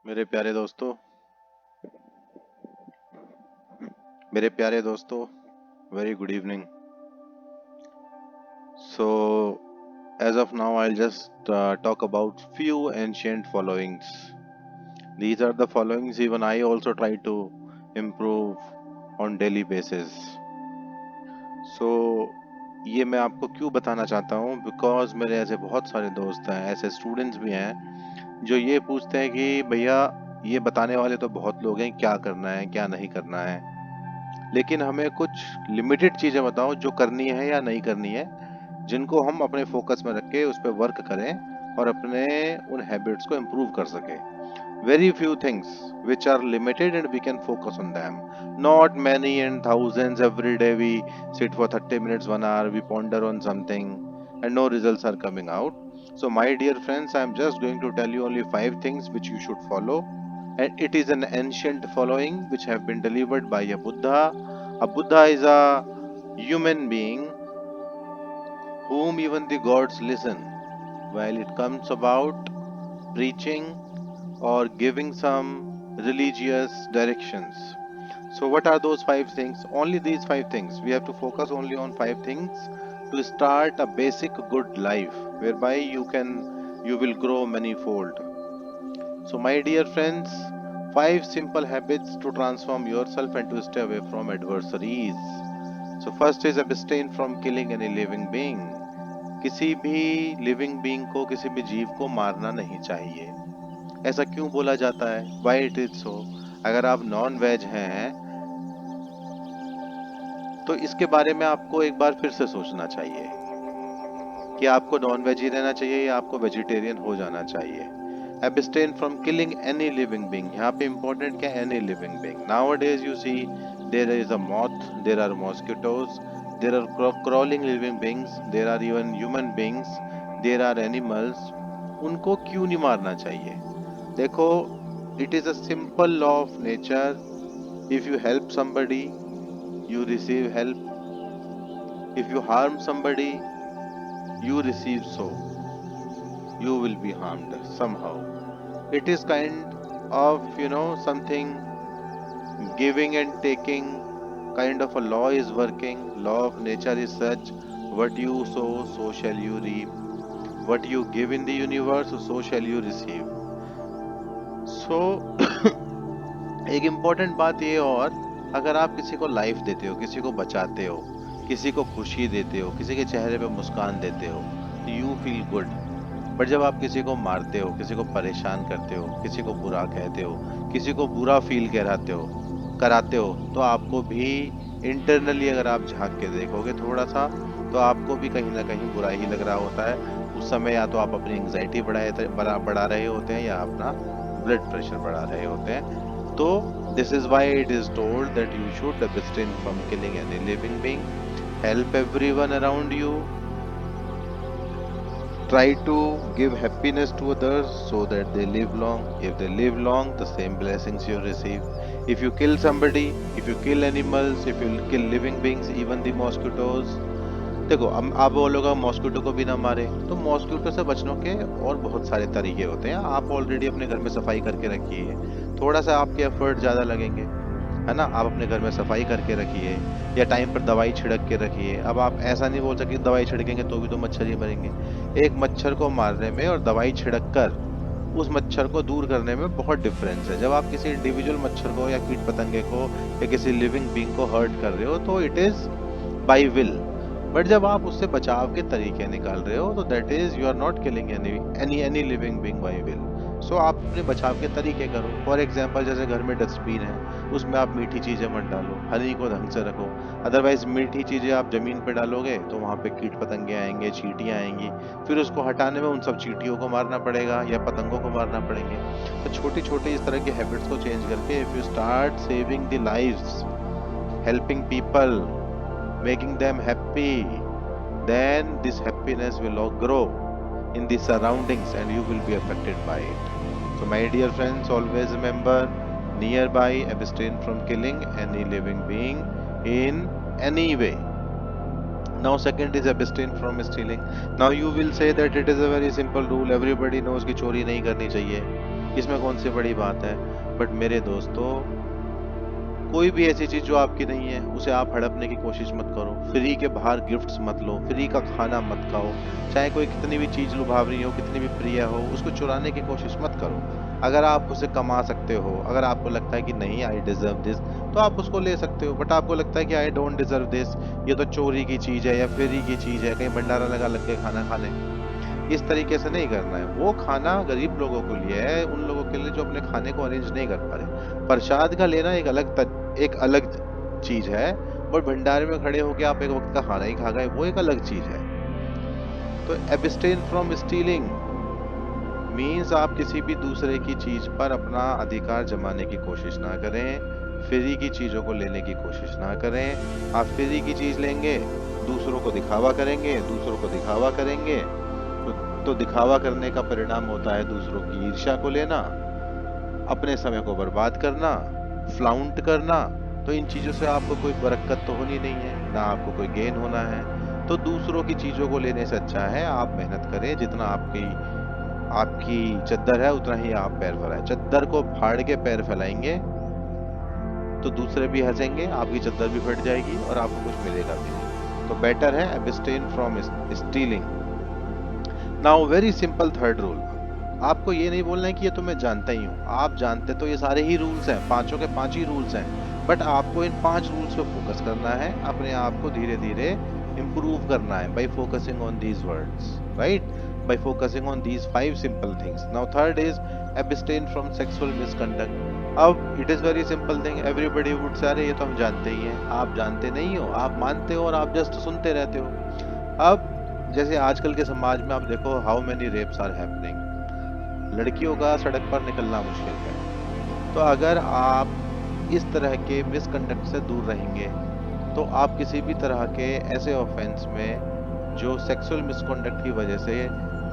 मेरे प्यारे दोस्तों very good evening. So as of now I'll just talk about few ancient followings. These are the followings even I also try to improve on daily basis. So ये मैं आपको क्यों बताना चाहता हूँ, बिकॉज मेरे ऐसे बहुत सारे दोस्त हैं, ऐसे स्टूडेंट्स भी हैं जो ये पूछते हैं कि भैया ये बताने वाले तो बहुत लोग हैं, क्या करना है क्या नहीं करना है, लेकिन हमें कुछ लिमिटेड चीजें बताओ जो करनी है या नहीं करनी है, जिनको हम अपने फोकस में रख के उस पर वर्क करें और अपने उन हैबिट्स को इम्प्रूव कर सके. Very few things which are limited and we can focus on them. Not many and thousands. Every day we sit for 30 minutes, 1 hour, we ponder on something and no results are coming out. So my dear friends, I am just going to tell you only 5 things which you should follow. And it is an ancient following which have been delivered by a Buddha. A Buddha is a human being whom even the gods listen while it comes about preaching or giving some religious directions. So what are those 5 things? Only these 5 things. We have to focus only on 5 things to start a basic good life whereby you will grow manifold. So my dear friends, 5 simple habits to transform yourself and to stay away from adversaries. So first is abstain from killing any living being. किसी भी living being को, किसी भी जीव को मारना नहीं चाहिए. ऐसा क्यों बोला जाता है? Why it is so? अगर आप नॉन वेज हैं तो इसके बारे में आपको एक बार फिर से सोचना चाहिए कि आपको नॉन वेज ही रहना चाहिए या आपको वेजिटेरियन हो जाना चाहिए. Abstain from killing any living being. यहाँ पे important क्या है? Any living being. Nowadays you see there is a moth, there are mosquitoes, there are crawling living beings, there are even human beings, there are animals. उनको क्यों नहीं मारना चाहिए? देखो, it is a simple law of nature. If you help somebody, you receive help. If you harm somebody, you receive so. You will be harmed somehow. It is kind of, something giving and taking, kind of a law is working. Law of nature is such, what you sow, so shall you reap. What you give in the universe, so shall you receive. So एक important बात ये, और अगर आप किसी को life देते हो, किसी को बचाते हो, किसी को खुशी देते हो, किसी के चेहरे पे मुस्कान देते हो, यू फील गुड. बट जब आप किसी को मारते हो, किसी को परेशान करते हो, किसी को बुरा कहते हो, किसी को बुरा फील कराते हो, तो आपको भी इंटरनली अगर आप झांक के देखोगे थोड़ा सा, तो आपको भी कहीं ना कहीं बुरा ही लग रहा होता है. उस समय या तो आप अपनी एंग्जाइटी बढ़ा रहे होते हैं या अपना ब्लड प्रेशर बढ़ा रहे होते हैं. तो this is why it is told that you should abstain from killing any living being. Help everyone around you. Try to give happiness to others so that they live long. If they live long, the same blessings you receive. If you kill somebody, if you kill animals, if you kill living beings, even the mosquitoes. देखो, आप बोलोगे mosquito को भी ना मारे, तो mosquito से बचने के और बहुत सारे तरीके होते हैं. आप ऑलरेडी अपने घर में सफाई करके रखिए, थोड़ा सा आपके एफर्ट ज़्यादा लगेंगे, है ना. आप अपने घर में सफाई करके रखिए या टाइम पर दवाई छिड़क के रखिए. अब आप ऐसा नहीं बोल सकते दवाई छिड़केंगे तो भी तो मच्छर ही मरेंगे. एक मच्छर को मारने में और दवाई छिड़क कर उस मच्छर को दूर करने में बहुत डिफरेंस है. जब आप किसी इंडिविजुअल मच्छर को या कीट पतंगे को या किसी लिविंग बीइंग को हर्ट कर रहे हो तो it is by will. But जब आप उससे बचाव के तरीके निकाल रहे हो तो that is you are not killing any living being by will. So आप अपने बचाव के तरीके करो. फॉर एग्जाम्पल, जैसे घर में डस्टबिन है, उसमें आप मीठी चीज़ें मत डालो, हनी को ढंग से रखो. अदरवाइज मीठी चीज़ें आप ज़मीन पे डालोगे तो वहाँ पे कीट पतंगे आएंगे, चींटियाँ आएंगी, फिर उसको हटाने में उन सब चींटियों को मारना पड़ेगा या पतंगों को मारना पड़ेंगे. तो छोटी छोटी इस तरह की हैबिट्स को चेंज करके if you start saving the lives, helping people, making them happy, then this happiness will all grow in the surroundings and you will be affected by it. So my dear friends, always remember, nearby abstain from killing any living being in any way. Now second is abstain from stealing. Now you will say that it is a very simple rule, everybody knows कि चोरी नहीं करनी चाहिए, इसमें कौन सी बड़ी बात है। बट मेरे दोस्तों, कोई भी ऐसी चीज जो आपकी नहीं है उसे आप हड़पने की कोशिश मत करो। फ्री के बाहर गिफ्ट्स मत लो, फ्री का खाना मत खाओ। चाहे कोई कितनी भी चीज लुभावनी हो, कितनी भी प्रिय हो, उसको चुराने की कोशिश मत करो। अगर आप उसे कमा सकते हो, अगर आपको लगता है कि नहीं आई डिजर्व दिस, तो आप उसको ले सकते हो। बट आपको लगता है कि आई डोंट डिजर्व दिस, ये तो चोरी की चीज है या फ्री की चीज है, कहीं भंडारा लगा लग के खाना खा लें, इस तरीके से नहीं करना है। वो खाना गरीब लोगों के लिए है, उन लोगों के लिए जो अपने खाने को अरेंज नहीं कर पा रहे। प्रसाद का लेना एक अलग चीज है, और भंडारे में खड़े होके आप एक वक्त का खाना ही खा गए, वो एक अलग चीज है। तो एब्स्टेन फ्रॉम स्टीलिंग मीन्स आप किसी भी दूसरे की चीज पर अपना अधिकार जमाने की कोशिश ना करें, फ्री की चीजों को लेने की कोशिश ना करें। आप फ्री की चीज लेंगे, दूसरों को दिखावा करेंगे, दूसरों को दिखावा करेंगे, तो दिखावा करने का परिणाम होता है दूसरों की ईर्ष्या को लेना, अपने समय को बर्बाद करना, फ्लाउंट करना। तो इन चीजों से आपको कोई बरकत तो होनी नहीं है, ना आपको कोई गेन होना है। तो दूसरों की चीजों को लेने से अच्छा है आप मेहनत करें, जितना आपकी आपकी चद्दर है उतना ही आप पैर फैलाएं। चद्दर को फाड़ के पैर फैलाएंगे तो दूसरे भी हंसेंगे, आपकी चद्दर भी फट जाएगी और आपको कुछ मिलेगा भी नहीं। तो बेटर है abstain from stealing. Now very simple third rule, आपको ये नहीं बोलना है कि ये तो मैं जानता ही हूँ। आप जानते तो ये सारे ही रूल्स हैं, पांचों के पांच ही रूल्स हैं, बट आपको इन पांच रूल्स पे फोकस करना है, अपने आप को धीरे धीरे इंप्रूव करना है by focusing on these words, right, by focusing on these five simple things. Now third is abstain from sexual misconduct. अब it is very simple thing, everybody would say अरे ये तो हम जानते ही हैं। आप जानते नहीं हो, आप मानते हो और आप जस्ट सुनते रहते हो। अब जैसे आजकल के समाज में आप देखो, how many rapes are happening, लड़कियों का सड़क पर निकलना मुश्किल है। तो अगर आप इस तरह के मिसकंडक्ट से दूर रहेंगे, तो आप किसी भी तरह के ऐसे ऑफेंस में जो सेक्सुअल मिसकंडक्ट की वजह से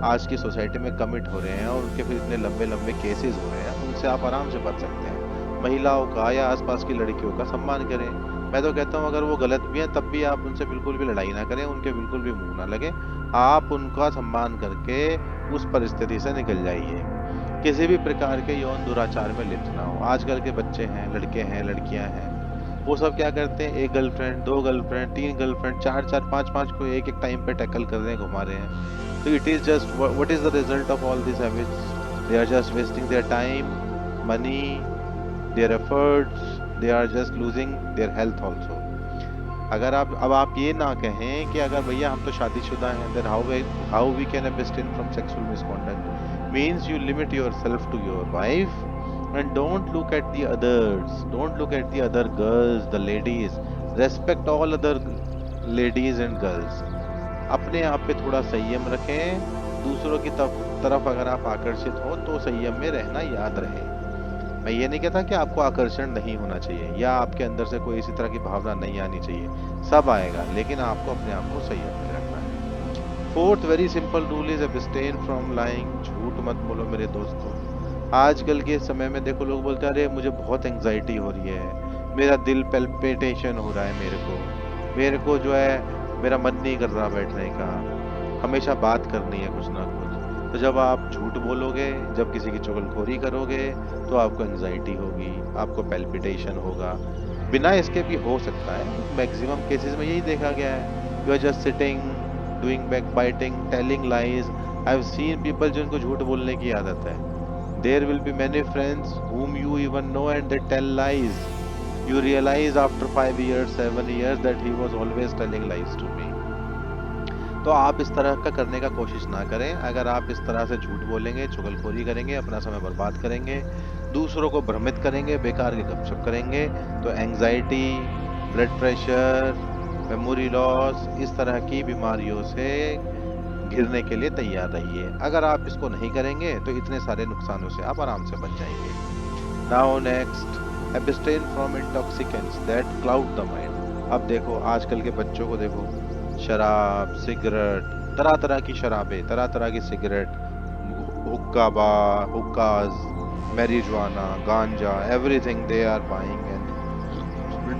आज की सोसाइटी में कमिट हो रहे हैं और उनके फिर इतने लंबे लंबे केसेस हो रहे हैं, उनसे आप आराम से बच सकते हैं। महिलाओं का या आसपास की लड़कियों का सम्मान करें। मैं तो कहता हूँ अगर वो गलत भी हैं तब भी आप उनसे बिल्कुल भी लड़ाई ना करें, उनके बिल्कुल भी मुंह ना लगे, आप उनका सम्मान करके उस परिस्थिति से निकल जाइए। किसी भी प्रकार के यौन दुराचार में लिप्त ना हो। आजकल के बच्चे हैं, लड़के हैं, लड़कियां हैं, वो सब क्या करते हैं, एक गर्लफ्रेंड, दो गर्लफ्रेंड, तीन गर्लफ्रेंड, चार चार पांच पांच को एक एक टाइम पे टैकल कर रहे हैं, घुमा रहे हैं। तो it is just what is the result of all this habits? They are just wasting their time, money, their efforts, they are just losing their health also. अगर आप ये ना कहें कि अगर भैया हम तो शादीशुदा हैं, then how we can abstain from sexual misconduct means you limit yourself to your wife and don't look at the others, don't look at the other girls, the ladies, respect all other ladies and girls। अपने आप पे थोड़ा संयम रखें, दूसरों की तरफ अगर आप आकर्षित हो तो संयम में रहना याद रहे। मैं ये नहीं कहता कि आपको आकर्षण नहीं होना चाहिए या आपके अंदर से कोई इसी तरह की भावना नहीं आनी चाहिए, सब आएगा, लेकिन आपको अपने आप को संयम में रखना है। Fourth very simple rule is abstain from lying. झूठ मत बोलो मेरे दोस्तों। आजकल के समय में देखो लोग बोलते हैं अरे मुझे बहुत एंग्जाइटी हो रही है, मेरा दिल पेल्पिटेशन हो रहा है, मेरे को जो है मेरा मन नहीं कर रहा बैठने का, हमेशा बात करनी है कुछ ना कुछ। तो जब आप झूठ बोलोगे, जब किसी की चुगलखोरी करोगे, तो आपको एंग्जाइटी होगी, आपको पेल्पिटेशन होगा। बिना इसके भी हो सकता है, मैक्सिमम केसेस में यही देखा गया है। You are just sitting, doing backbiting, telling lies. I have seen people जिनको झूठ बोलने की आदत है। There will be many friends whom you even know and they tell lies. You realize after 5 years, 7 years that he was always telling lies to me. तो आप इस तरह का करने का कोशिश ना करें। अगर आप इस तरह से झूठ बोलेंगे, चुगलखोरी करेंगे, अपना समय बर्बाद करेंगे, दूसरों को भ्रमित करेंगे, बेकार के गपशप करेंगे, तो anxiety, blood pressure, memory loss, इस तरह की बीमारियों से घिरने के लिए तैयार रहिए। अगर आप इसको नहीं करेंगे तो इतने सारे नुकसानों से आप आराम से बच जाएंगे। Now next, abstain from intoxicants that cloud the mind. अब देखो आजकल के बच्चों को देखो, शराब, सिगरेट, तरह तरह की शराबें, तरह तरह की सिगरेट, हुक्काज, मैरिजुआना, गांजा, everything they are buying and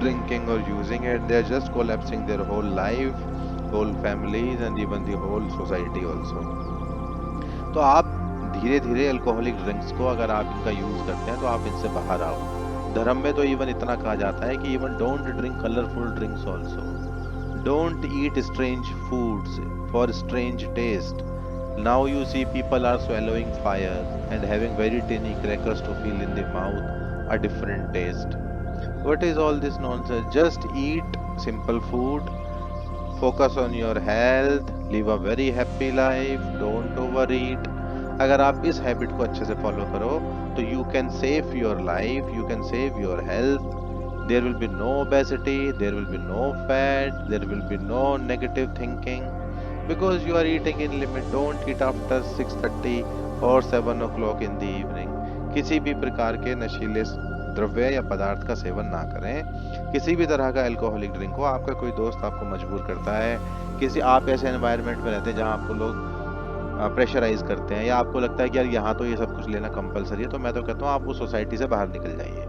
drinking or using it. They are just collapsing their whole life. whole families and even the whole society also. तो आप धीरे धीरे अल्कोहलिक ड्रिंक्स को अगर आप इनका यूज करते हैं तो आप इनसे बाहर आओ। धर्म में तो इवन इतना कहा जाता है कि even don't drink colourful drinks also, don't eat strange foods for strange taste. Now you see people are swallowing fire and having very tiny crackers to feel in the mouth a different taste. What is all this nonsense? Just eat simple food, focus on your health, live a very happy life, don't overeat. अगर आप इस habit को अच्छे से follow करो तो you can save your life, you can save your health. There will be no obesity, there will be no fat, there will be no negative thinking because you are eating in limit. Don't eat after 6:30 or 7 o'clock in the evening. किसी भी प्रकार के नशीले द्रव्य या पदार्थ का seven ना करें। किसी भी तरह का अल्कोहलिक ड्रिंक हो, आपका कोई दोस्त आपको मजबूर करता है, किसी आप ऐसे एनवायरनमेंट में रहते हैं जहां आपको लोग प्रेशराइज करते हैं या आपको लगता है कि यार यहाँ तो ये सब कुछ लेना कंपलसरी है, तो मैं तो कहता हूँ आप उस सोसाइटी से बाहर निकल जाइए।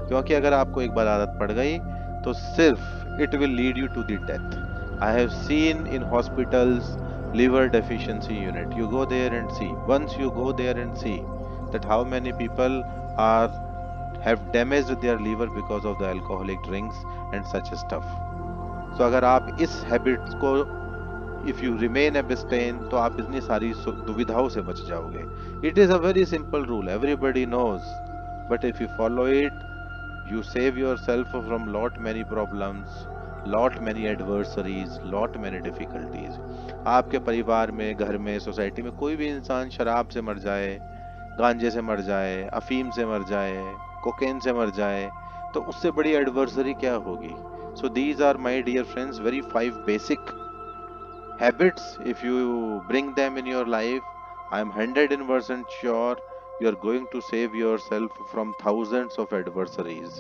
क्योंकि अगर आपको एक बार आदत पड़ गई तो सिर्फ it will lead you to the death. I have seen in hospitals liver deficiency unit, you go there and see, once you go there and see that how many people are have damaged their liver because of the alcoholic drinks and such stuff. So अगर आप इस habit को if you remain abstain तो आप इतनी सारी दुविधाओं से बच जाओगे। It is a very simple rule, everybody knows, but if you follow it you save yourself from lot many problems, lot many adversaries, lot many difficulties. आपके परिवार में, घर में, सोसाइटी में कोई भी इंसान शराब से मर जाए, गांजे से मर जाए, अफीम से मर जाए, कोकेन से मर जाए, तो उससे बड़ी एडवर्सरी क्या होगी? So these are my dear friends very 5 basic habits. If you bring them in your life, I am 100% sure you are going to save yourself from thousands of adversaries.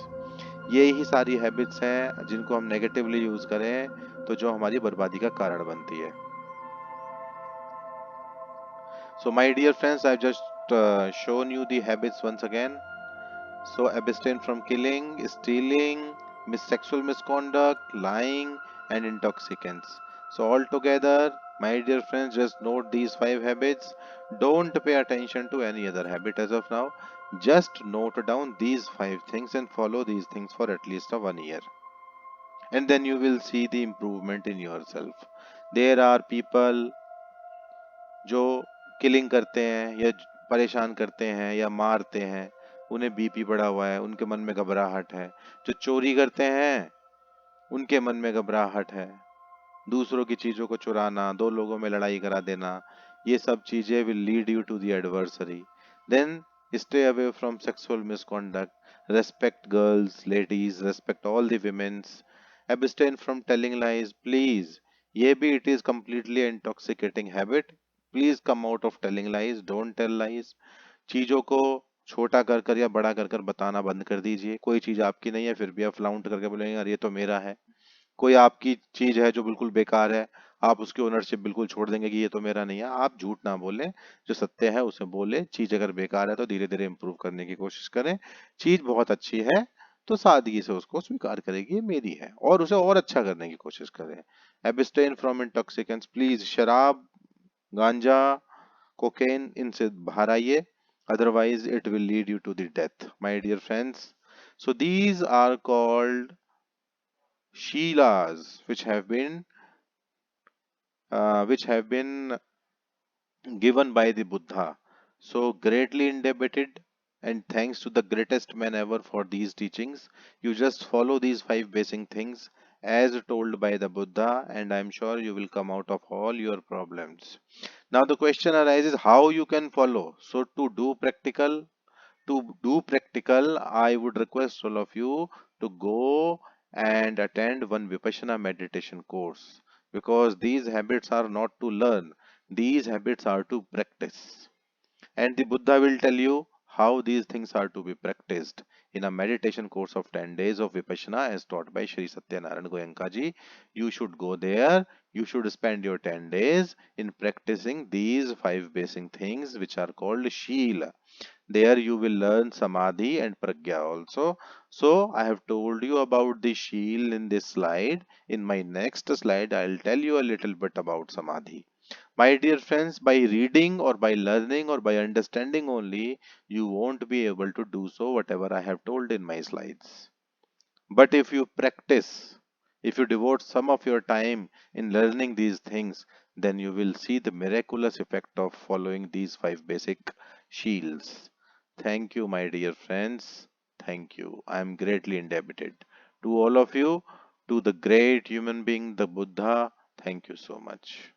ये ही सारी हैबिट्स हैं जिनको हम negatively use करें तो जो हमारी बर्बादी का कारण बनती है। So my dear friends, I've just shown you the habits once again. So abstain from killing, stealing, sexual misconduct, lying, and intoxicants. So altogether, my dear friends, just note these 5 habits. Don't pay attention to any other habit as of now. Just note down these 5 things and follow these things for at least a 1 year. And then you will see the improvement in yourself. There are people जो killing करते हैं या परेशान करते हैं या मारते हैं, उन्हें बीपी बढ़ा हुआ है, उनके मन में घबराहट है। जो चोरी करते हैं उनके मन में घबराहट है। दूसरों की चीजों को चुराना, दो लोगों में लड़ाई करा देना, ये सब चीजें will lead you to the adversary. Then stay away from sexual misconduct, respect girls, ladies, respect all the womens, abstain from telling lies please. ये भी it is completely intoxicating habit. Please come out of telling lies, don't tell lies. चीजों को छोटा कर कर या बड़ा कर कर बताना बंद कर दीजिए। कोई चीज आपकी नहीं है फिर भी आप फ्लाउंट करके बोलेंगे यार ये तो मेरा है। कोई आपकी चीज है जो बिल्कुल बेकार है, आप उसकी ओनरशिप बिल्कुल छोड़ देंगे कि ये तो मेरा नहीं है। आप झूठ ना बोले, जो सत्य है उसे बोले। चीज अगर बेकार है तो धीरे धीरे इंप्रूव करने की कोशिश करें। चीज बहुत अच्छी है तो सादगी से उसको स्वीकार करेगी ये मेरी है, और उसे और अच्छा करने की कोशिश करें। Abstain from intoxicants please. शराब, गांजा, कोकेन, इनसे बाहर आइए, otherwise it will lead you to the death, my dear friends. So these are called Sheilas, which have been given by the Buddha. So greatly indebted and thanks to the greatest man ever for these teachings. You just follow these 5 basic things as told by the Buddha, and I'm sure you will come out of all your problems. Now the question arises how you can follow. So to do practical, I would request all of you to go and attend one Vipassana meditation course, because these habits are not to learn, these habits are to practice. And the Buddha will tell you how these things are to be practiced in a meditation course of 10 days of Vipassana as taught by Sri Satyanarayan Goenka ji. You should go there. You should spend your 10 days in practicing these 5 basic things which are called Shila. There you will learn samadhi and pragya also. So I have told you about the shield in this slide. In my next slide, I'll tell you a little bit about samadhi. My dear friends, by reading or by learning or by understanding only, you won't be able to do so whatever I have told in my slides. But if you practice, if you devote some of your time in learning these things, then you will see the miraculous effect of following these five basic shields. Thank you, my dear friends. Thank you. I am greatly indebted to all of you, to the great human being, the Buddha. Thank you so much.